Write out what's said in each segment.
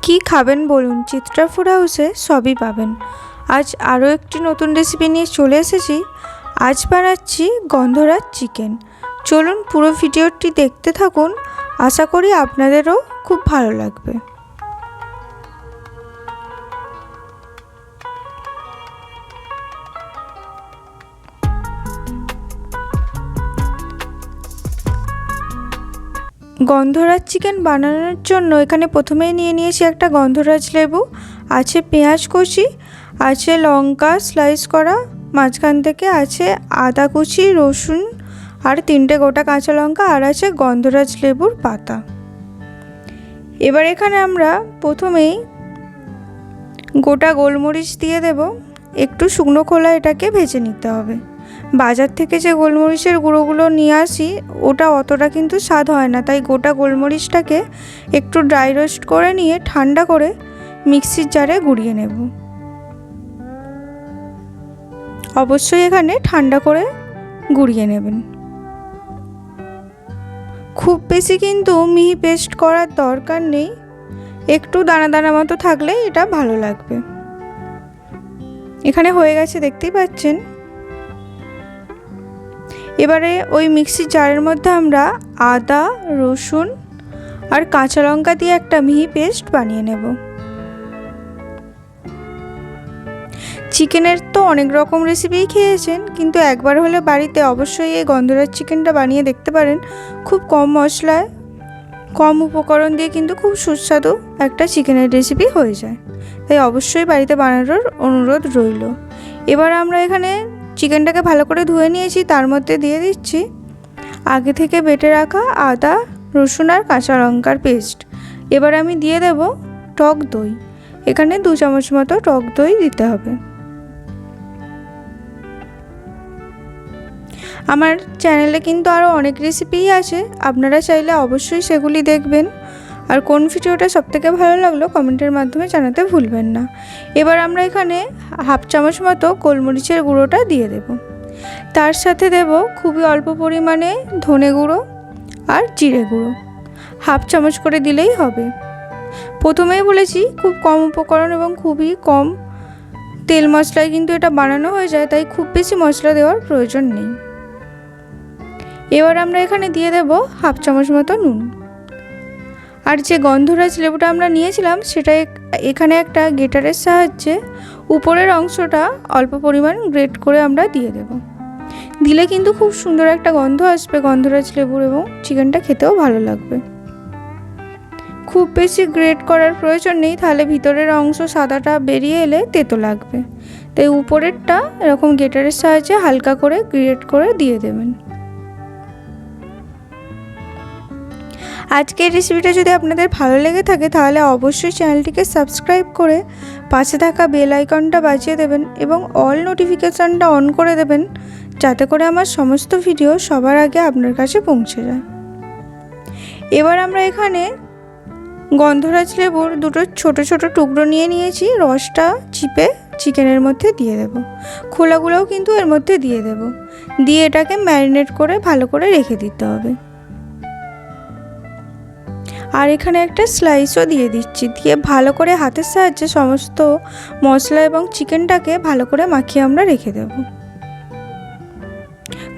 কি খাবেন বলুন, চিত্রা ফুড হাউসে সবই পাবেন। আজ আরও একটি নতুন রেসিপি নিয়ে চলে এসেছি। আজ বানাচ্ছি গন্ধরাজ চিকেন। চলুন পুরো ভিডিওটি দেখতে থাকুন, আশা করি আপনাদেরও খুব ভালো লাগবে। গন্ধরাজ চিকেন বানানোর জন্য এখানে প্রথমেই নিয়ে নিয়েছি একটা গন্ধরাজ লেবু, আছে পেঁয়াজ কুচি, আছে লঙ্কা স্লাইস করা, মাঝখান থেকে আছে আদা কুচি, রসুন আর 3টে গোটা কাঁচা লঙ্কা, আর আছে গন্ধরাজ লেবুর পাতা। এবার এখানে আমরা প্রথমেই গোটা গোলমরিচ দিয়ে দেব। একটু শুকনো খোলা এটাকে ভেজে নিতে হবে। বাজার থেকে যে গোলমরিচের গুঁড়োগুলো নিয়ে আসি ওটা অতটা কিন্তু স্বাদ হয় না, তাই গোটা গোলমরিচটাকে একটু ড্রাই রোস্ট করে নিয়ে ঠান্ডা করে মিক্সির জারে গুঁড়িয়ে নেব। অবশ্যই এখানে ঠান্ডা করে গুঁড়িয়ে নেবেন। খুব বেশি কিন্তু মিহি পেস্ট করার দরকার নেই, একটু দানা দানা মতো থাকলে এটা ভালো লাগবে। এখানে হয়ে গেছে, দেখতেই পাচ্ছেন। এবারে ওই মিক্সির জারের মধ্যে আমরা আদা, রসুন আর কাঁচা লঙ্কা দিয়ে একটা মিহি পেস্ট বানিয়ে নেব। চিকেনের তো অনেক রকম রেসিপিই খেয়েছেন, কিন্তু একবার হলে বাড়িতে অবশ্যই এই গন্ধরাজ চিকেনটা বানিয়ে দেখতে পারেন। খুব কম মশলায়, কম উপকরণ দিয়ে কিন্তু খুব সুস্বাদু একটা চিকেনের রেসিপি হয়ে যায়, তাই অবশ্যই বাড়িতে বানানোর অনুরোধ রইল। এবার আমরা এখানে চিকেনটাকে ভালো করে ধুয়ে নিয়েছি, তার মধ্যে দিয়ে দিচ্ছি আগে থেকে বেটে রাখা আদা, রসুন আর কাঁচা লঙ্কার পেস্ট। এবার আমি দিয়ে দেব টক দই। এখানে 2 চামচ মতো টক দই দিতে হবে। আমার চ্যানেলে কিন্তু আরও অনেক রেসিপিই আছে, আপনারা চাইলে অবশ্যই সেগুলি দেখবেন। আর কোন ভিডিওটা সবথেকে ভালো লাগলো কমেন্টের মাধ্যমে জানাতে ভুলবেন না। এবার আমরা এখানে 1/2 চামচ মতো গোলমরিচের গুঁড়োটা দিয়ে দেব। তার সাথে দেব খুবই অল্প পরিমাণে ধনে গুঁড়ো আর জিরে গুঁড়ো, 1/2 চামচ করে দিলেই হবে। প্রথমেই বলেছি খুব কম উপকরণ এবং খুবই কম তেল মশলায় কিন্তু এটা বানানো হয়ে যায়, তাই খুব বেশি মশলা দেওয়ার প্রয়োজন নেই। এবার আমরা এখানে দিয়ে দেব 1/2 চামচ মতো নুন। আর যে গন্ধরাজ লেবুটা আমরা নিয়েছিলাম সেটা এখানে একটা গ্রেটারের সাহায্যে উপরের অংশটা অল্প পরিমাণ গ্রেট করে আমরা দিয়ে দেব। দিলে কিন্তু খুব সুন্দর একটা গন্ধ আসবে গন্ধরাজ লেবুর, এবং চিকেনটা খেতেও ভালো লাগবে। খুব বেশি গ্রেট করার প্রয়োজন নেই, তাহলে ভিতরের অংশ সাদাটা বেরিয়ে এলে তেতো লাগবে, তাই উপরেরটা এরকম গ্রেটারের সাহায্যে হালকা করে গ্রেট করে দিয়ে দেবেন। আজকের রেসিপিটা যদি আপনাদের ভালো লেগে থাকে তাহলে অবশ্যই চ্যানেলটিকে সাবস্ক্রাইব করে পাশে থাকা বেল আইকনটা বাজিয়ে দেবেন এবং অল নোটিফিকেশানটা অন করে দেবেন, যাতে করে আমার সমস্ত ভিডিও সবার আগে আপনার কাছে পৌঁছে যায়। এবার আমরা এখানে গন্ধরাজ লেবুর 2টো ছোট ছোট টুকরো নিয়ে নিয়েছি, রসটা চিপে চিকেনের মধ্যে দিয়ে দেব। খোলাগুলোও কিন্তু এর মধ্যে দিয়ে দেব, দিয়ে এটাকে ম্যারিনেট করে ভালো করে রেখে দিতে হবে। আর এখানে একটা স্লাইসও দিয়ে দিচ্ছি, দিয়ে ভালো করে হাতের সাহায্যে সমস্ত মশলা এবং চিকেনটাকে ভালো করে মাখিয়ে আমরা রেখে দেব।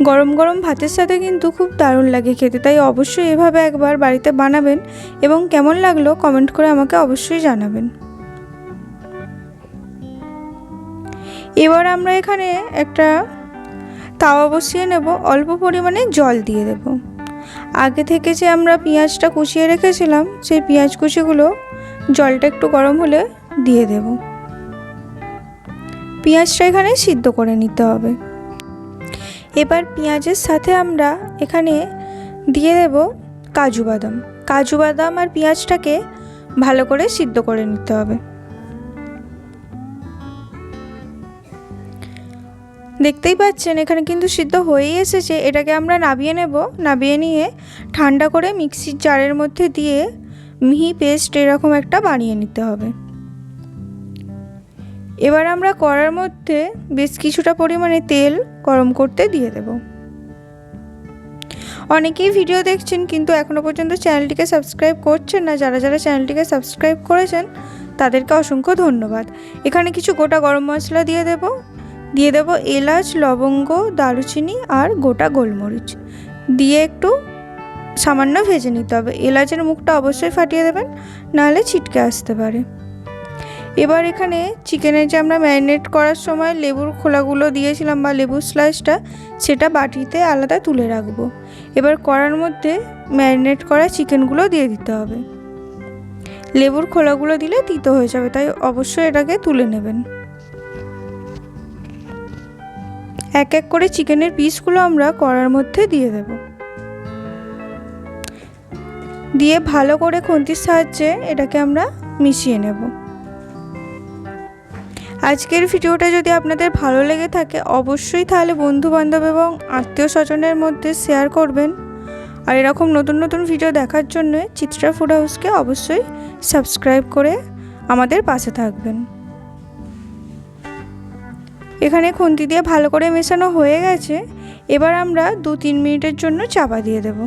গরম গরম ভাতের সাথে কিন্তু খুব দারুণ লাগে খেতে, তাই অবশ্যই এভাবে একবার বাড়িতে বানাবেন এবং কেমন লাগলো কমেন্ট করে আমাকে অবশ্যই জানাবেন। এবার আমরা এখানে একটা তাওয়া বসিয়ে নেব, অল্প পরিমাণে জল দিয়ে দেব। আগে থেকে যে আমরা পেঁয়াজটা কুচিয়ে রেখেছিলাম সেই পেঁয়াজ কুচিগুলো জলটা একটু গরম হলে দিয়ে দেব। পেঁয়াজটা এখানে সিদ্ধ করে নিতে হবে। এবার পেঁয়াজের সাথে আমরা এখানে দিয়ে দেব কাজু বাদাম। কাজু বাদাম আর পেঁয়াজটাকে ভালো করে সিদ্ধ করে নিতে হবে। দেখতেই পাচ্ছেন এখানে কিন্তু সিদ্ধ হয়েই এসেছে। এটাকে আমরা নামিয়ে নেব। নামিয়ে নিয়ে ঠান্ডা করে মিক্সির জারের মধ্যে দিয়ে মিহি পেস্ট এরকম একটা বানিয়ে নিতে হবে। এবার আমরা কড়ার মধ্যে বেশ কিছুটা পরিমাণে তেল গরম করতে দিয়ে দেব। অনেকেই ভিডিও দেখছেন কিন্তু এখনও পর্যন্ত চ্যানেলটিকে সাবস্ক্রাইব করছেন না। যারা যারা চ্যানেলটিকে সাবস্ক্রাইব করেছেন তাদেরকে অসংখ্য ধন্যবাদ। এখানে কিছু গোটা গরম মশলা দিয়ে দেব এলাচ, লবঙ্গ, দারুচিনি আর গোটা গোলমরিচ দিয়ে একটু সামান্য ভেজে নিতে হবে। এলাচের মুখটা অবশ্যই ফাটিয়ে দেবেন, নাহলে ছিটকে আসতে পারে। এবার এখানে চিকেনের যে আমরা ম্যারিনেট করার সময় লেবুর খোলাগুলো দিয়েছিলাম বা লেবুর স্লাইসটা, সেটা বাটিতে আলাদা তুলে রাখবো। এবার কড়ার মধ্যে ম্যারিনেট করা চিকেনগুলো দিয়ে দিতে হবে। লেবুর খোলাগুলো দিলে তিতো হয়ে যাবে, তাই অবশ্যই এটাকে তুলে নেবেন। এক এক করে চিকেনের পিসগুলো আমরা কড়ার মধ্যে দিয়ে দেব। দিয়ে ভালো করে খুন্তির সাহায্যে এটাকে আমরা মিশিয়ে নেব। আজকের ভিডিওটা যদি আপনাদের ভালো লেগে থাকে অবশ্যই তাহলে বন্ধুবান্ধব এবং আত্মীয় স্বজনের মধ্যে শেয়ার করবেন। আর এরকম নতুন নতুন ভিডিও দেখার জন্য চিত্রা ফুড হাউসকে অবশ্যই সাবস্ক্রাইব করে আমাদের পাশে থাকবেন। এখানে খুন্তি দিয়ে ভালো করে মেশানো হয়ে গেছে। এবার আমরা 2-3 মিনিটের জন্য চাপা দিয়ে দেব।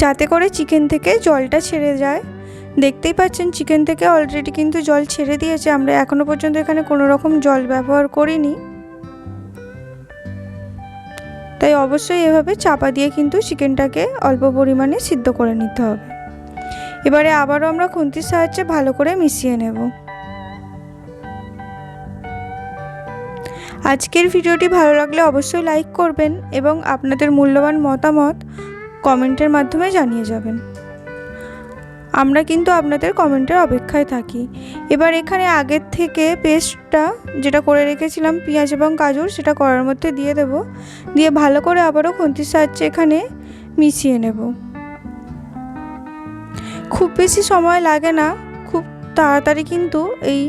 যাতে করে চিকেন থেকে জলটা ছেড়ে যায়। দেখতেই পাচ্ছেন চিকেন থেকে অলরেডি কিন্তু জল ছেড়ে দিয়েছে। আমরা এখনো পর্যন্ত এখানে কোনো রকম জল ব্যবহার করিনি, তাই অবশ্যই এভাবে চাপা দিয়ে কিন্তু চিকেনটাকে অল্প পরিমাণে সিদ্ধ করে নিতে হবে। এবারে আবারও আমরা খুন্তির সাহায্যে ভালো করে মিশিয়ে নেব। আজকের ভিডিওটি ভালো লাগলে অবশ্যই লাইক করবেন এবং আপনাদের মূল্যবান মতামত কমেন্টের মাধ্যমে জানিয়ে যাবেন। আমরা কিন্তু আপনাদের কমেন্টের অপেক্ষায় থাকি। এবার এখানে আগের থেকে পেস্টটা যেটা করে রেখেছিলাম পেঁয়াজ এবং কাজুর, সেটা কড়ার মধ্যে দিয়ে দেব। দিয়ে ভালো করে আবারও খুন্তির সাহায্যে এখানে মিশিয়ে নেব। খুব বেশি সময় লাগে না, খুব তাড়াতাড়ি কিন্তু এই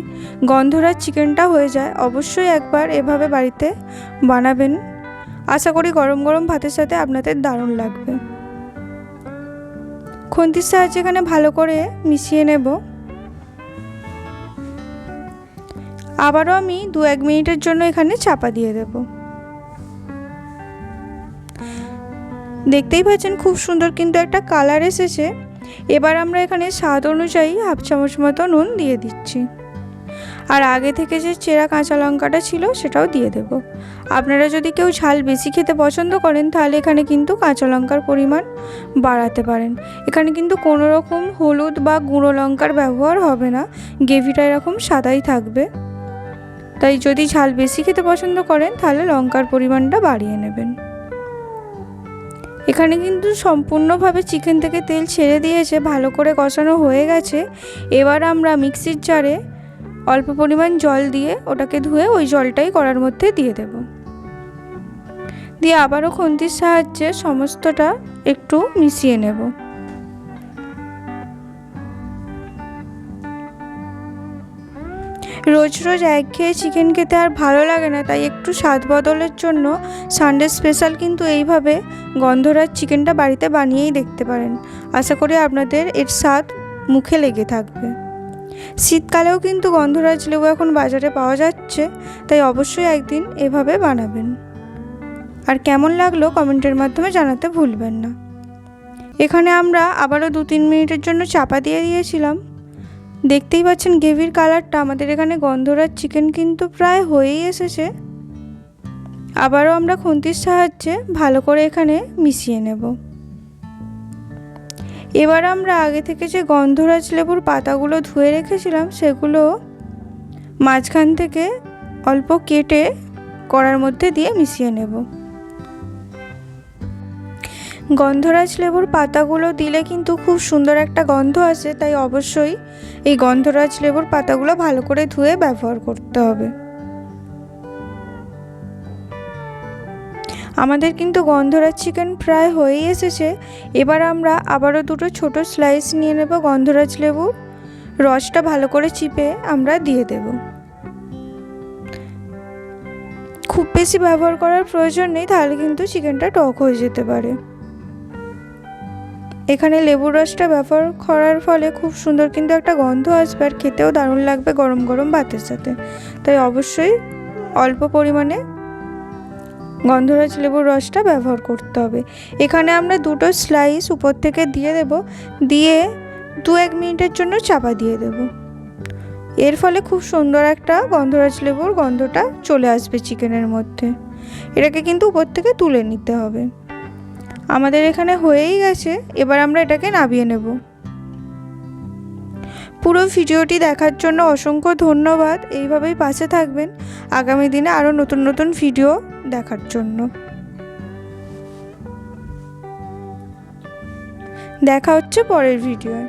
গন্ধরাজ চিকেনটা হয়ে যায়। অবশ্যই একবার এভাবে বাড়িতে বানাবেন। আশা করি গরম গরম ভাতের সাথে আপনাদের দারুণ লাগবে। খুন্তির সাহায্যে এখানে ভালো করে মিশিয়ে নেব। আবারও আমি 2-1 মিনিটের জন্য এখানে চাপা দিয়ে দেব। দেখতেই পাচ্ছেন খুব সুন্দর কিন্তু একটা কালার এসেছে। এবার আমরা এখানে স্বাদ অনুযায়ী 1/2 চামচ মতো নুন দিয়ে দিচ্ছি। আর আগে থেকে যে চেরা কাঁচা লঙ্কাটা ছিল সেটাও দিয়ে দেব। আপনারা যদি কেউ ঝাল বেশি খেতে পছন্দ করেন তাহলে এখানে কিন্তু কাঁচা লঙ্কার পরিমাণ বাড়াতে পারেন। এখানে কিন্তু কোনো রকম হলুদ বা গুঁড়ো লঙ্কার ব্যবহার হবে না, গ্রেভিটা এরকম সাদাই থাকবে। তাই যদি ঝাল বেশি খেতে পছন্দ করেন তাহলে লঙ্কার পরিমাণটা বাড়িয়ে নেবেন। এখানে কিন্তু সম্পূর্ণভাবে চিকেন থেকে তেল ছেড়ে দিয়েছে, ভালো করে কষানো হয়ে গেছে। এবার আমরা মিক্সির জারে অল্প পরিমাণ জল দিয়ে ওটাকে ধুয়ে ওই জলটাই কড়ার মধ্যে দিয়ে দেব। দিয়ে আবারও খুন্তির সাহায্যে সমস্তটা একটু মিশিয়ে নেব। রোজ রোজ একঘেয়ে চিকেন খেতে আর ভালো লাগে না, তাই একটু স্বাদ বদলের জন্য সানডে স্পেশাল কিন্তু এইভাবে গন্ধরাজ চিকেনটা বাড়িতে বানিয়েই দেখতে পারেন। আশা করি আপনাদের এর স্বাদ মুখে লেগে থাকবে। শীতকালেও কিন্তু গন্ধরাজ লেবু এখন বাজারে পাওয়া যাচ্ছে, তাই অবশ্যই একদিন এভাবে বানাবেন। আর কেমন লাগলো কমেন্টের মাধ্যমে জানাতে ভুলবেন না। এখানে আমরা আবারও 2-3 মিনিটের জন্য চাপা দিয়ে দিয়েছিলাম। দেখতেই পাচ্ছেন গ্রেভির কালারটা। আমাদের এখানে গন্ধরাজ চিকেন কিন্তু প্রায় হয়েই এসেছে। আবারও আমরা খুন্তির সাহায্যে ভালো করে এখানে মিশিয়ে নেব। এবার আমরা আগে থেকে যে গন্ধরাজ লেবুর পাতাগুলো ধুয়ে রেখেছিলাম সেগুলো মাঝখান থেকে অল্প কেটে কড়ার মধ্যে দিয়ে মিশিয়ে নেব। গন্ধরাজ লেবুর পাতাগুলো দিলে কিন্তু খুব সুন্দর একটা গন্ধ আসে, তাই অবশ্যই এই গন্ধরাজ লেবুর পাতাগুলো ভালো করে ধুয়ে ব্যবহার করতে হবে। আমাদের কিন্তু গন্ধরাজ চিকেন প্রায় হয়েই এসেছে। এবার আমরা আবারও 2টো ছোট স্লাইস নিয়ে নেব গন্ধরাজ লেবুর। রসটা ভালো করে চিপে আমরা দিয়ে দেব। খুব বেশি ব্যবহার করার প্রয়োজন নেই, তাহলে কিন্তু চিকেনটা টক হয়ে যেতে পারে। এখানে লেবুর রসটা ব্যবহার করার ফলে খুব সুন্দর কিন্তু একটা গন্ধ আসবে আর খেতেও দারুণ লাগবে গরম গরম ভাতের সাথে। তাই অবশ্যই অল্প পরিমাণে গন্ধরাজ লেবুর রসটা ব্যবহার করতে হবে। এখানে আমরা 2টো স্লাইস উপর থেকে দিয়ে দেব, দিয়ে 2-1 মিনিটের জন্য চাপা দিয়ে দেব। এর ফলে খুব সুন্দর একটা গন্ধরাজ লেবুর গন্ধটা চলে আসবে চিকেনের মধ্যে। এটাকে কিন্তু উপর থেকে তুলে নিতে হবে। আমাদের এখানে হয়েই গেছে, এবার আমরা এটাকে নামিয়ে নেব। পুরো ভিডিওটি দেখার জন্য অসংখ্য ধন্যবাদ। এইভাবেই পাশে থাকবেন আগামী দিনে আরও নতুন নতুন ভিডিও দেখার জন্য। দেখা হচ্ছে পরের ভিডিওয়।